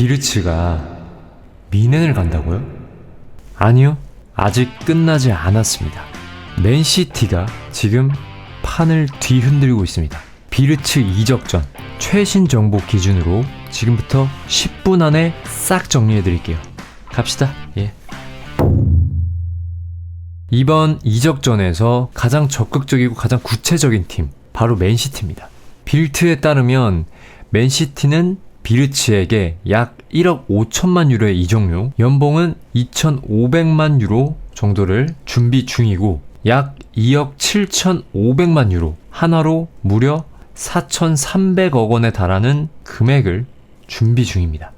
비르츠가 미넨을 간다고요? 아니요, 아직 끝나지 않았습니다. 맨시티가 지금 판을 뒤흔들고 있습니다. 비르츠 이적전 최신 정보 기준으로 지금부터 10분 안에 싹 정리해드릴게요. 갑시다. 예. 이번 이적전에서 가장 적극적이고 가장 구체적인 팀, 바로 맨시티입니다. 빌트에 따르면 맨시티는 비르츠에게 약 1억 5천만 유로의 이적료, 연봉은 2,500만 유로 정도를 준비 중이고 약 2억 7,500만 유로, 하나로 무려 4,300억 원에 달하는 금액을 준비 중입니다.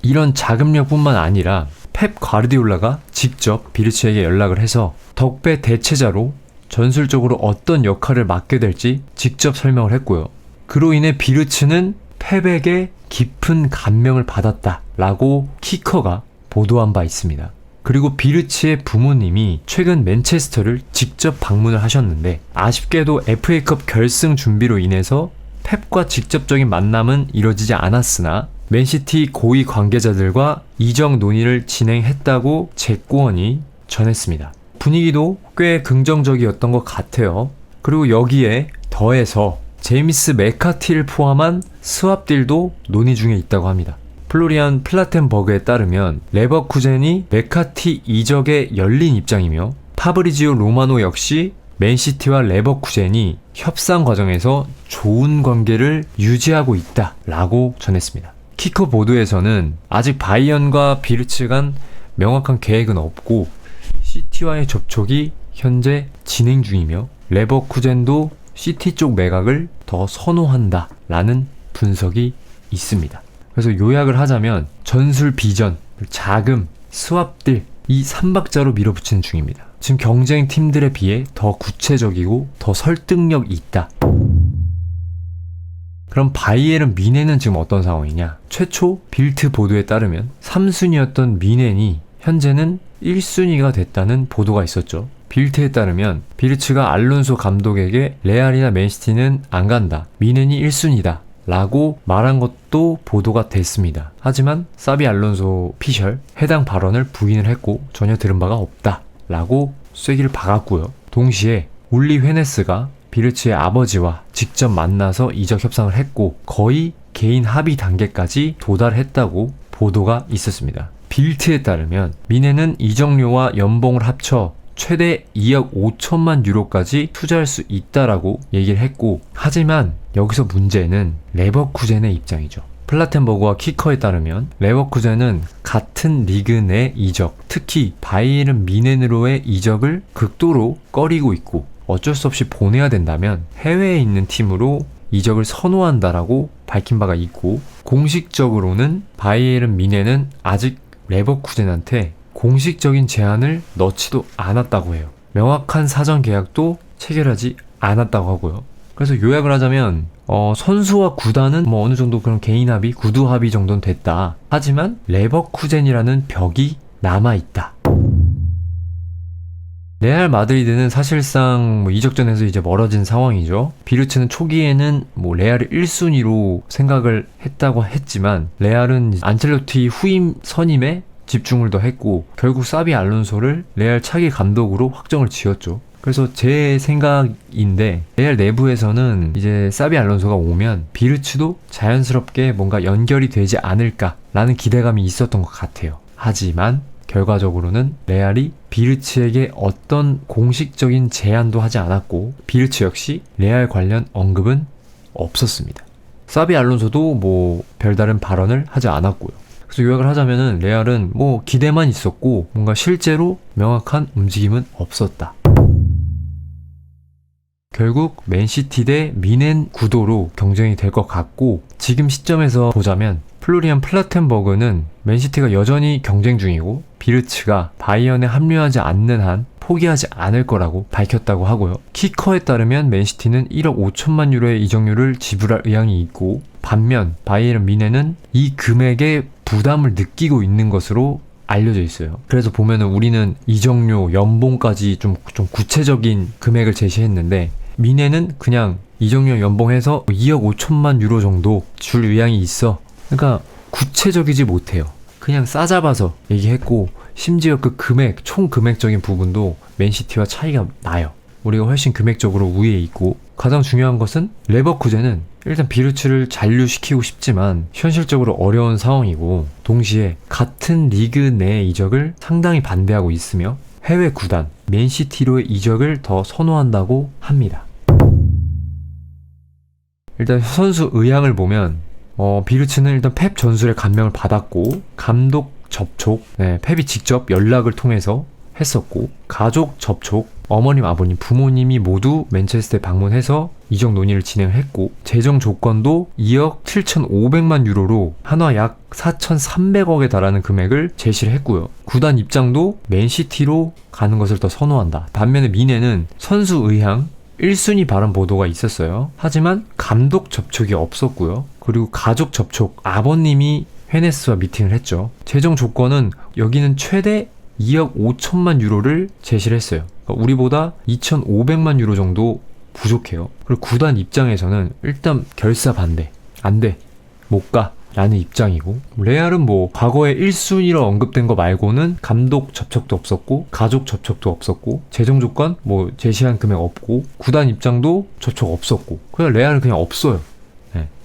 이런 자금력뿐만 아니라 펩 과르디올라가 직접 비르츠에게 연락을 해서 덕배 대체자로 전술적으로 어떤 역할을 맡게 될지 직접 설명을 했고요. 그로 인해 비르츠는 펩에게 깊은 감명을 받았다라고 키커가 보도한 바 있습니다. 그리고 비르츠의 부모님이 최근 맨체스터를 직접 방문을 하셨는데 아쉽게도 FA컵 결승 준비로 인해서 펩과 직접적인 만남은 이뤄지지 않았으나 맨시티 고위 관계자들과 이적 논의를 진행했다고 잭구원이 전했습니다. 분위기도 꽤 긍정적이었던 것 같아요. 그리고 여기에 더해서 제임스 메카티를 포함한 스왑딜도 논의 중에 있다고 합니다. 플로리안 플라텐버그에 따르면 레버쿠젠이 메카티 이적에 열린 입장이며 파브리지오 로마노 역시 맨시티와 레버쿠젠이 협상 과정에서 좋은 관계를 유지하고 있다라고 전했습니다. 키커 보도에서는 아직 바이언과 비르츠 간 명확한 계획은 없고 시티와의 접촉이 현재 진행 중이며 레버쿠젠도 시티 쪽 매각을 더 선호한다 라는 분석이 있습니다. 그래서 요약을 하자면 전술 비전, 자금, 스왑딜 이 3박자로 밀어붙이는 중입니다. 지금 경쟁 팀들에 비해 더 구체적이고 더 설득력이 있다. 그럼 바이에른 미넨은 지금 어떤 상황이냐? 최초 빌트 보도에 따르면 3순위였던 미넨이 현재는 1순위가 됐다는 보도가 있었죠. 빌트에 따르면 비르츠가 알론소 감독에게 레알이나 맨시티는 안 간다, 미넨이 1순위다 라고 말한 것도 보도가 됐습니다. 하지만 사비 알론소 피셜 해당 발언을 부인을 했고 전혀 들은 바가 없다 라고 쐐기를 박았고요. 동시에 울리 헤네스가 비르츠의 아버지와 직접 만나서 이적 협상을 했고 거의 개인 합의 단계까지 도달했다고 보도가 있었습니다. 빌트에 따르면 미넨은 이적료와 연봉을 합쳐 최대 2억 5천만 유로까지 투자할 수 있다라고 얘기를 했고, 하지만 여기서 문제는 레버쿠젠의 입장이죠. 플라텐버그와 키커에 따르면 레버쿠젠은 같은 리그 내 이적, 특히 바이에른 미넨으로의 이적을 극도로 꺼리고 있고 어쩔 수 없이 보내야 된다면 해외에 있는 팀으로 이적을 선호한다라고 밝힌 바가 있고, 공식적으로는 바이에른 미넨은 아직 레버쿠젠한테 공식적인 제안을 넣지도 않았다고 해요. 명확한 사전 계약도 체결하지 않았다고 하고요. 그래서 요약을 하자면 선수와 구단은 어느 정도 그런 개인 합의, 구두 합의 정도는 됐다. 하지만 레버쿠젠이라는 벽이 남아있다. 레알 마드리드는 사실상 이적전에서 이제 멀어진 상황이죠. 비르츠는 초기에는 레알을 1순위로 생각을 했다고 했지만 레알은 안첼로티 후임 선임에 집중을 더 했고 결국 사비 알론소를 레알 차기 감독으로 확정을 지었죠. 그래서 제 생각인데 레알 내부에서는 이제 사비 알론소가 오면 비르츠도 자연스럽게 뭔가 연결이 되지 않을까라는 기대감이 있었던 것 같아요. 하지만 결과적으로는 레알이 비르츠에게 어떤 공식적인 제안도 하지 않았고 비르츠 역시 레알 관련 언급은 없었습니다. 사비 알론소도 별다른 발언을 하지 않았고요. 그래서 요약을 하자면은 레알은 기대만 있었고 뭔가 실제로 명확한 움직임은 없었다. 결국 맨시티 대 미넨 구도로 경쟁이 될 것 같고, 지금 시점에서 보자면 플로리안 플라텐버그는 맨시티가 여전히 경쟁 중이고 비르츠가 바이언에 합류하지 않는 한 포기하지 않을 거라고 밝혔다고 하고요. 키커에 따르면 맨시티는 1억 5천만 유로의 이적료를 지불할 의향이 있고, 반면 바이에른 미넨은 이 금액에 부담을 느끼고 있는 것으로 알려져 있어요. 그래서 보면은 우리는 이적료, 연봉까지 좀 구체적인 금액을 제시했는데 미넨은 그냥 이적료 연봉해서 2억 5천만 유로 정도 줄 의향이 있어. 그러니까 구체적이지 못해요. 그냥 싸잡아서 얘기했고 심지어 그 금액, 총 금액적인 부분도 맨시티와 차이가 나요. 우리가 훨씬 금액적으로 우위에 있고 가장 중요한 것은 레버쿠젠은 일단 비르츠를 잔류시키고 싶지만 현실적으로 어려운 상황이고 동시에 같은 리그 내 이적을 상당히 반대하고 있으며 해외 구단 맨시티로의 이적을 더 선호한다고 합니다. 일단 선수 의향을 보면 비르츠는 일단 펩 전술의 감명을 받았고 감독 접촉, 펩이 직접 연락을 통해서 했었고 가족 접촉, 어머님, 아버님, 부모님이 모두 맨체스터에 방문해서 이적 논의를 진행했고 재정 조건도 2억 7,500만 유로로 한화 약 4,300억에 달하는 금액을 제시를 했고요. 구단 입장도 맨시티로 가는 것을 더 선호한다. 반면에 미네는 선수 의향 1순위 발언 보도가 있었어요. 하지만 감독 접촉이 없었고요. 그리고 가족 접촉, 아버님이 헤네스와 미팅을 했죠. 재정 조건은 여기는 최대 2억 5천만 유로를 제시를 했어요. 그러니까 우리보다 2,500만 유로 정도 부족해요. 그리고 구단 입장에서는 일단 결사 반대, 안 돼, 못 가 라는 입장이고 레알은 뭐 과거에 1순위로 언급된 거 말고는 감독 접촉도 없었고 가족 접촉도 없었고 재정 조건 뭐 제시한 금액 없고 구단 입장도 접촉 없었고 그냥 레알은 그냥 없어요.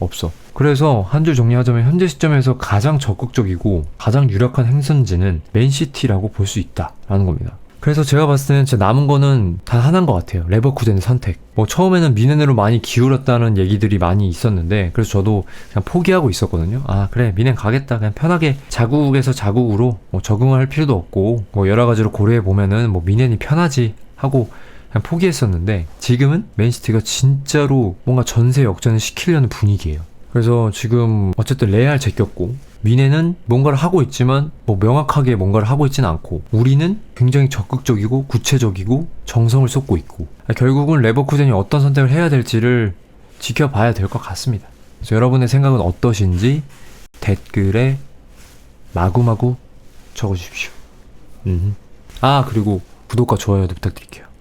없어. 그래서 한 줄 정리하자면 현재 시점에서 가장 적극적이고 가장 유력한 행선지는 맨시티라고 볼 수 있다라는 겁니다. 그래서 제가 봤을 때는 진짜 남은 거는 단 하나인 것 같아요. 레버쿠젠의 선택. 뭐 처음에는 미넨으로 많이 기울었다는 얘기들이 많이 있었는데 그래서 저도 그냥 포기하고 있었거든요. 아 그래 미넨 가겠다. 그냥 편하게 자국에서 자국으로 뭐 적응을 할 필요도 없고 뭐 여러 가지로 고려해 보면은 뭐 미넨이 편하지 하고 그냥 포기했었는데 지금은 맨시티가 진짜로 뭔가 전세 역전을 시키려는 분위기예요. 그래서 지금 어쨌든 레알 제꼈고 미네는 뭔가를 하고 있지만 뭐 명확하게 뭔가를 하고 있지는 않고 우리는 굉장히 적극적이고 구체적이고 정성을 쏟고 있고 결국은 레버쿠젠이 어떤 선택을 해야 될지를 지켜봐야 될 것 같습니다. 그래서 여러분의 생각은 어떠신지 댓글에 마구마구 적어주십시오. 그리고 구독과 좋아요도 부탁드릴게요.